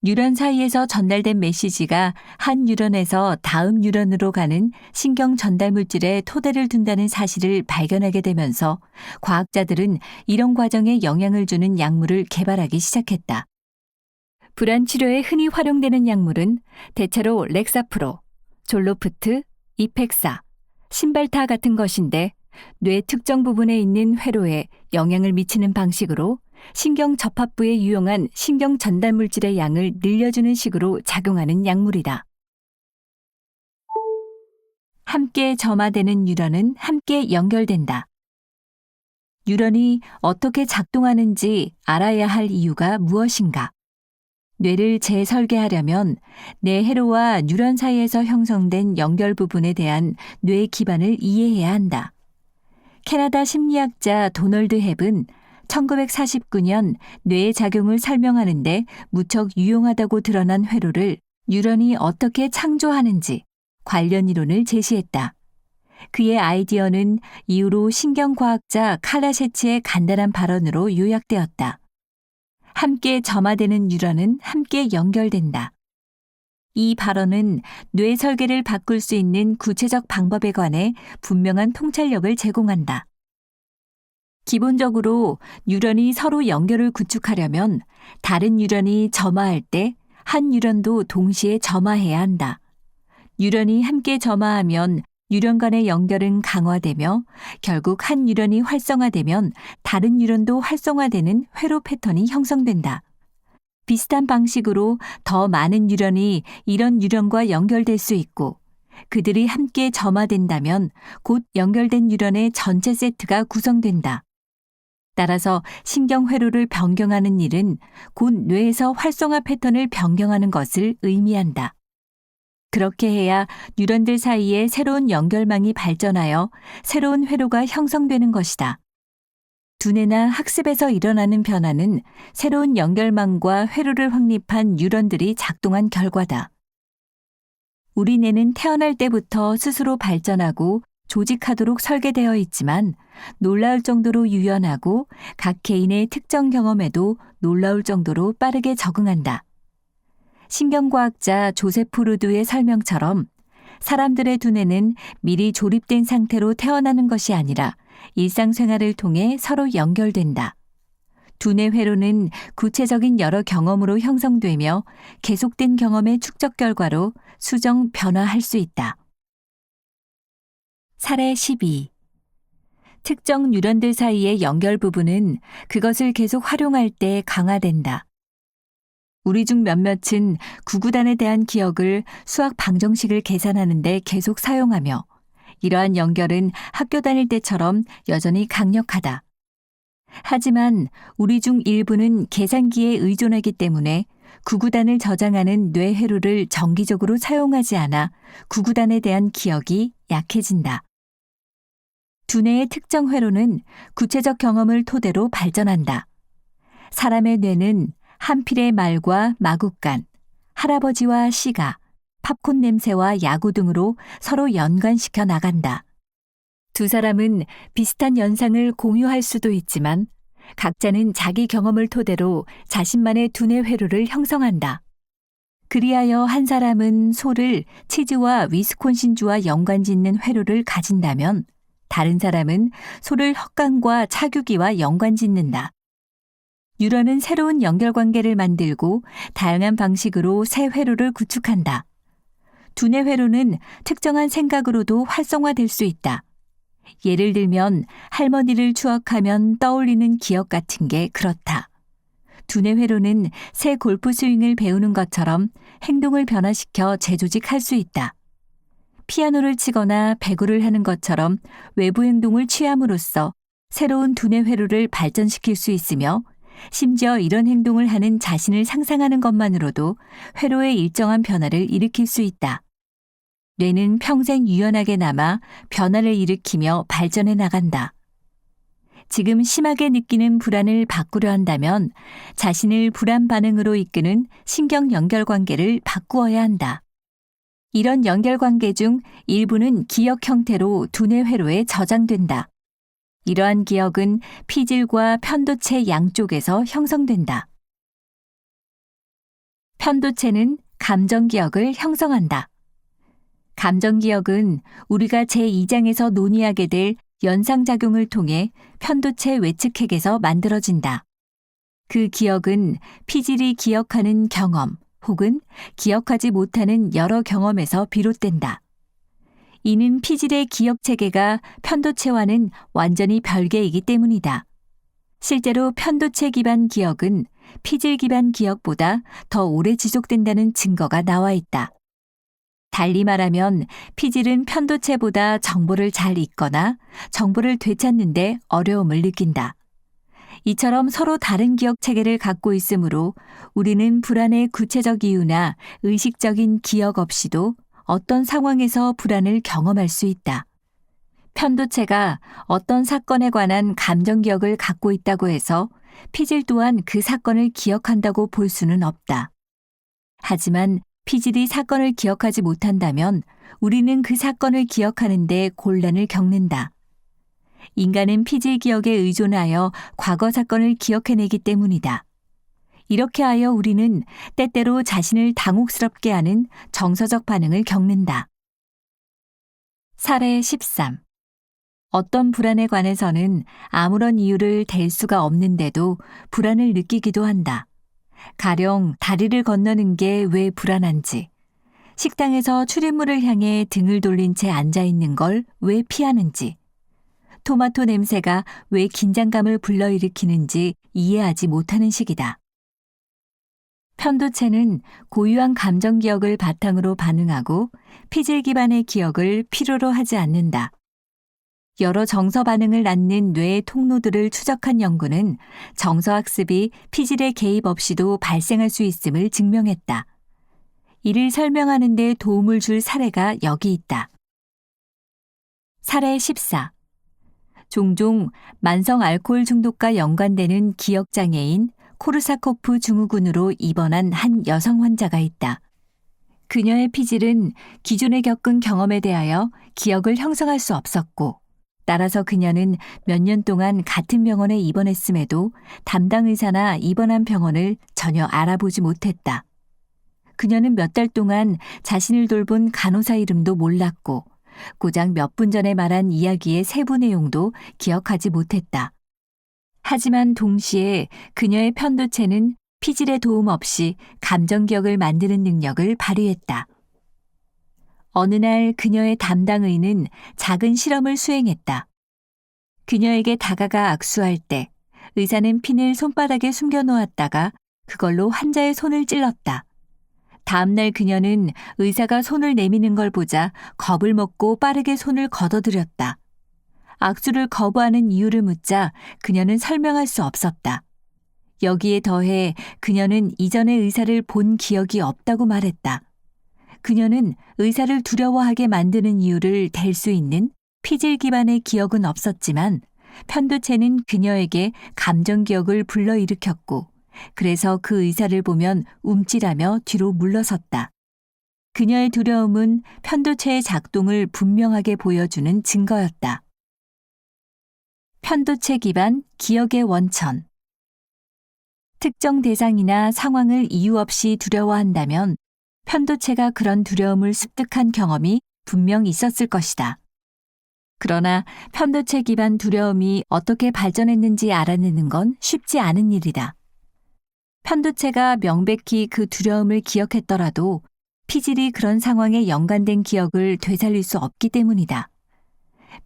뉴런 사이에서 전달된 메시지가 한 뉴런에서 다음 뉴런으로 가는 신경 전달 물질에 토대를 둔다는 사실을 발견하게 되면서 과학자들은 이런 과정에 영향을 주는 약물을 개발하기 시작했다. 불안 치료에 흔히 활용되는 약물은 대체로 렉사프로, 졸로프트, 이펙사, 신발타 같은 것인데 뇌 특정 부분에 있는 회로에 영향을 미치는 방식으로 신경 접합부에 유용한 신경 전달 물질의 양을 늘려주는 식으로 작용하는 약물이다. 함께 점화되는 뉴런은 함께 연결된다. 뉴런이 어떻게 작동하는지 알아야 할 이유가 무엇인가? 뇌를 재설계하려면 뇌 회로와 뉴런 사이에서 형성된 연결 부분에 대한 뇌 기반을 이해해야 한다. 캐나다 심리학자 도널드 헵은 1949년 뇌의 작용을 설명하는 데 무척 유용하다고 드러난 회로를 뉴런이 어떻게 창조하는지 관련 이론을 제시했다. 그의 아이디어는 이후로 신경과학자 칼라 셰츠의 간단한 발언으로 요약되었다. 함께 점화되는 뉴런은 함께 연결된다. 이 발언은 뇌 설계를 바꿀 수 있는 구체적 방법에 관해 분명한 통찰력을 제공한다. 기본적으로 뉴런이 서로 연결을 구축하려면 다른 뉴런이 점화할 때 한 뉴런도 동시에 점화해야 한다. 뉴런이 함께 점화하면 뉴런 간의 연결은 강화되며 결국 한 뉴런이 활성화되면 다른 뉴런도 활성화되는 회로 패턴이 형성된다. 비슷한 방식으로 더 많은 뉴런이 이런 뉴런과 연결될 수 있고 그들이 함께 점화된다면 곧 연결된 뉴런의 전체 세트가 구성된다. 따라서 신경회로를 변경하는 일은 곧 뇌에서 활성화 패턴을 변경하는 것을 의미한다. 그렇게 해야 뉴런들 사이에 새로운 연결망이 발전하여 새로운 회로가 형성되는 것이다. 두뇌나 학습에서 일어나는 변화는 새로운 연결망과 회로를 확립한 뉴런들이 작동한 결과다. 우리 뇌는 태어날 때부터 스스로 발전하고 조직하도록 설계되어 있지만 놀라울 정도로 유연하고 각 개인의 특정 경험에도 놀라울 정도로 빠르게 적응한다. 신경과학자 조세프 루드의 설명처럼 사람들의 두뇌는 미리 조립된 상태로 태어나는 것이 아니라 일상생활을 통해 서로 연결된다. 두뇌 회로는 구체적인 여러 경험으로 형성되며 계속된 경험의 축적 결과로 수정 변화할 수 있다. 사례 12. 특정 뉴런들 사이의 연결 부분은 그것을 계속 활용할 때 강화된다. 우리 중 몇몇은 구구단에 대한 기억을 수학 방정식을 계산하는 데 계속 사용하며 이러한 연결은 학교 다닐 때처럼 여전히 강력하다. 하지만 우리 중 일부는 계산기에 의존하기 때문에 구구단을 저장하는 뇌 회로를 정기적으로 사용하지 않아 구구단에 대한 기억이 약해진다. 두뇌의 특정 회로는 구체적 경험을 토대로 발전한다. 사람의 뇌는 한 필의 말과 마구간, 할아버지와 시가, 팝콘 냄새와 야구 등으로 서로 연관시켜 나간다. 두 사람은 비슷한 연상을 공유할 수도 있지만 각자는 자기 경험을 토대로 자신만의 두뇌 회로를 형성한다. 그리하여 한 사람은 소를 치즈와 위스콘신주와 연관짓는 회로를 가진다면 다른 사람은 소를 헛간과 차규기와 연관짓는다. 뉴런은 새로운 연결관계를 만들고 다양한 방식으로 새 회로를 구축한다. 두뇌 회로는 특정한 생각으로도 활성화될 수 있다. 예를 들면 할머니를 추억하면 떠올리는 기억 같은 게 그렇다. 두뇌 회로는 새 골프 스윙을 배우는 것처럼 행동을 변화시켜 재조직할 수 있다. 피아노를 치거나 배구를 하는 것처럼 외부 행동을 취함으로써 새로운 두뇌 회로를 발전시킬 수 있으며 심지어 이런 행동을 하는 자신을 상상하는 것만으로도 회로의 일정한 변화를 일으킬 수 있다. 뇌는 평생 유연하게 남아 변화를 일으키며 발전해 나간다. 지금 심하게 느끼는 불안을 바꾸려 한다면 자신을 불안 반응으로 이끄는 신경 연결관계를 바꾸어야 한다. 이런 연결관계 중 일부는 기억 형태로 두뇌 회로에 저장된다. 이러한 기억은 피질과 편도체 양쪽에서 형성된다. 편도체는 감정기억을 형성한다. 감정기억은 우리가 제2장에서 논의하게 될 연상작용을 통해 편도체 외측핵에서 만들어진다. 그 기억은 피질이 기억하는 경험 혹은 기억하지 못하는 여러 경험에서 비롯된다. 이는 피질의 기억 체계가 편도체와는 완전히 별개이기 때문이다. 실제로 편도체 기반 기억은 피질 기반 기억보다 더 오래 지속된다는 증거가 나와 있다. 달리 말하면 피질은 편도체보다 정보를 잘 잊거나 정보를 되찾는데 어려움을 느낀다. 이처럼 서로 다른 기억 체계를 갖고 있으므로 우리는 불안의 구체적 이유나 의식적인 기억 없이도 어떤 상황에서 불안을 경험할 수 있다. 편도체가 어떤 사건에 관한 감정 기억을 갖고 있다고 해서 피질 또한 그 사건을 기억한다고 볼 수는 없다. 하지만 피질이 사건을 기억하지 못한다면 우리는 그 사건을 기억하는 데 곤란을 겪는다. 인간은 피질 기억에 의존하여 과거 사건을 기억해내기 때문이다. 이렇게 하여 우리는 때때로 자신을 당혹스럽게 하는 정서적 반응을 겪는다. 사례 13. 어떤 불안에 관해서는 아무런 이유를 댈 수가 없는데도 불안을 느끼기도 한다. 가령 다리를 건너는 게 왜 불안한지, 식당에서 출입문을 향해 등을 돌린 채 앉아 있는 걸 왜 피하는지, 토마토 냄새가 왜 긴장감을 불러일으키는지 이해하지 못하는 식이다. 편도체는 고유한 감정 기억을 바탕으로 반응하고 피질 기반의 기억을 필요로 하지 않는다. 여러 정서 반응을 낳는 뇌의 통로들을 추적한 연구는 정서학습이 피질의 개입 없이도 발생할 수 있음을 증명했다. 이를 설명하는 데 도움을 줄 사례가 여기 있다. 사례 14. 종종 만성 알코올 중독과 연관되는 기억장애인 코르사코프 증후군으로 입원한 한 여성 환자가 있다. 그녀의 피질은 기존에 겪은 경험에 대하여 기억을 형성할 수 없었고, 따라서 그녀는 몇 년 동안 같은 병원에 입원했음에도 담당 의사나 입원한 병원을 전혀 알아보지 못했다. 그녀는 몇 달 동안 자신을 돌본 간호사 이름도 몰랐고 고작 몇 분 전에 말한 이야기의 세부 내용도 기억하지 못했다. 하지만 동시에 그녀의 편도체는 피질의 도움 없이 감정 기억을 만드는 능력을 발휘했다. 어느 날 그녀의 담당의는 작은 실험을 수행했다. 그녀에게 다가가 악수할 때 의사는 핀을 손바닥에 숨겨놓았다가 그걸로 환자의 손을 찔렀다. 다음 날 그녀는 의사가 손을 내미는 걸 보자 겁을 먹고 빠르게 손을 걷어들였다. 악수를 거부하는 이유를 묻자 그녀는 설명할 수 없었다. 여기에 더해 그녀는 이전에 의사를 본 기억이 없다고 말했다. 그녀는 의사를 두려워하게 만드는 이유를 댈 수 있는 피질 기반의 기억은 없었지만 편도체는 그녀에게 감정 기억을 불러일으켰고 그래서 그 의사를 보면 움찔하며 뒤로 물러섰다. 그녀의 두려움은 편도체의 작동을 분명하게 보여주는 증거였다. 편도체 기반 기억의 원천. 특정 대상이나 상황을 이유 없이 두려워한다면 편도체가 그런 두려움을 습득한 경험이 분명 있었을 것이다. 그러나 편도체 기반 두려움이 어떻게 발전했는지 알아내는 건 쉽지 않은 일이다. 편도체가 명백히 그 두려움을 기억했더라도 피질이 그런 상황에 연관된 기억을 되살릴 수 없기 때문이다.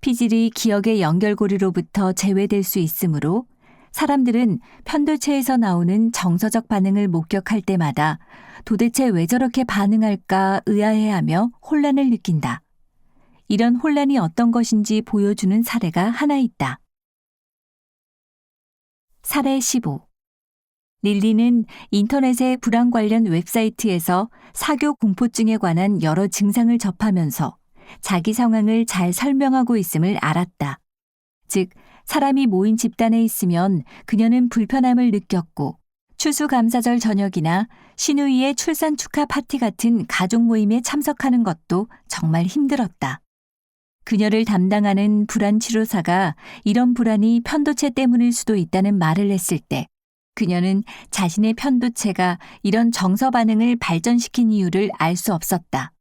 피질이 기억의 연결고리로부터 제외될 수 있으므로 사람들은 편도체에서 나오는 정서적 반응을 목격할 때마다 도대체 왜 저렇게 반응할까 의아해하며 혼란을 느낀다. 이런 혼란이 어떤 것인지 보여주는 사례가 하나 있다. 사례 15. 릴리는 인터넷의 불안 관련 웹사이트에서 사교 공포증에 관한 여러 증상을 접하면서 자기 상황을 잘 설명하고 있음을 알았다. 즉, 사람이 모인 집단에 있으면 그녀는 불편함을 느꼈고 추수감사절 저녁이나 시누이의 출산 축하 파티 같은 가족 모임에 참석하는 것도 정말 힘들었다. 그녀를 담당하는 불안 치료사가 이런 불안이 편도체 때문일 수도 있다는 말을 했을 때 그녀는 자신의 편도체가 이런 정서 반응을 발전시킨 이유를 알 수 없었다.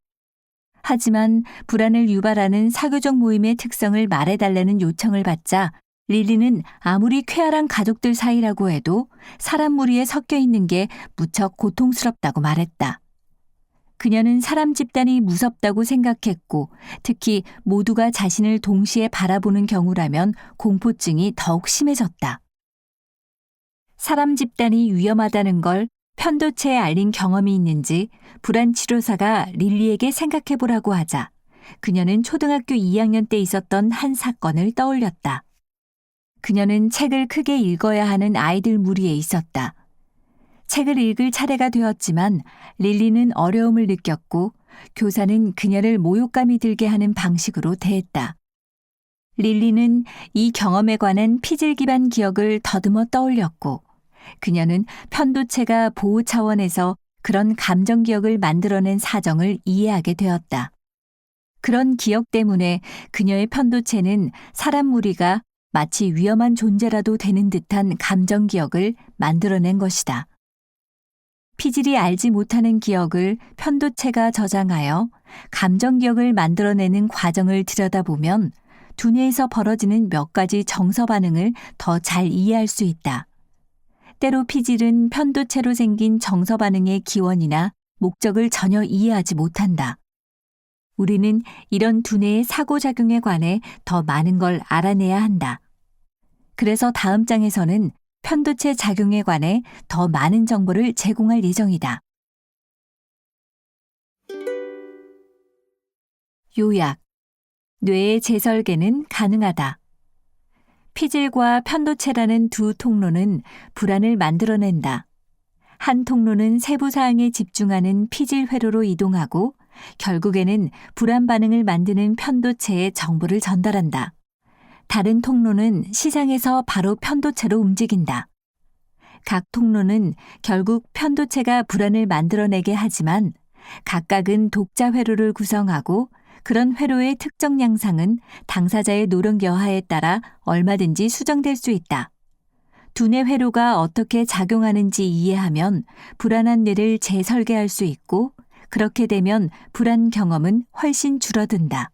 하지만 불안을 유발하는 사교적 모임의 특성을 말해달라는 요청을 받자 릴리는 아무리 쾌활한 가족들 사이라고 해도 사람 무리에 섞여 있는 게 무척 고통스럽다고 말했다. 그녀는 사람 집단이 무섭다고 생각했고 특히 모두가 자신을 동시에 바라보는 경우라면 공포증이 더욱 심해졌다. 사람 집단이 위험하다는 걸 편도체에 알린 경험이 있는지 불안 치료사가 릴리에게 생각해보라고 하자 그녀는 초등학교 2학년 때 있었던 한 사건을 떠올렸다. 그녀는 책을 크게 읽어야 하는 아이들 무리에 있었다. 책을 읽을 차례가 되었지만 릴리는 어려움을 느꼈고 교사는 그녀를 모욕감이 들게 하는 방식으로 대했다. 릴리는 이 경험에 관한 피질 기반 기억을 더듬어 떠올렸고 그녀는 편도체가 보호 차원에서 그런 감정 기억을 만들어낸 사정을 이해하게 되었다. 그런 기억 때문에 그녀의 편도체는 사람 무리가 마치 위험한 존재라도 되는 듯한 감정 기억을 만들어낸 것이다. 피질이 알지 못하는 기억을 편도체가 저장하여 감정 기억을 만들어내는 과정을 들여다보면 두뇌에서 벌어지는 몇 가지 정서 반응을 더 잘 이해할 수 있다. 때로 피질은 편도체로 생긴 정서 반응의 기원이나 목적을 전혀 이해하지 못한다. 우리는 이런 두뇌의 사고작용에 관해 더 많은 걸 알아내야 한다. 그래서 다음 장에서는 편도체 작용에 관해 더 많은 정보를 제공할 예정이다. 요약. 뇌의 재설계는 가능하다. 피질과 편도체라는 두 통로는 불안을 만들어낸다. 한 통로는 세부 사항에 집중하는 피질 회로로 이동하고 결국에는 불안 반응을 만드는 편도체에 정보를 전달한다. 다른 통로는 시장에서 바로 편도체로 움직인다. 각 통로는 결국 편도체가 불안을 만들어내게 하지만 각각은 독자 회로를 구성하고 그런 회로의 특정 양상은 당사자의 노력 여하에 따라 얼마든지 수정될 수 있다. 두뇌 회로가 어떻게 작용하는지 이해하면 불안한 뇌를 재설계할 수 있고 그렇게 되면 불안 경험은 훨씬 줄어든다.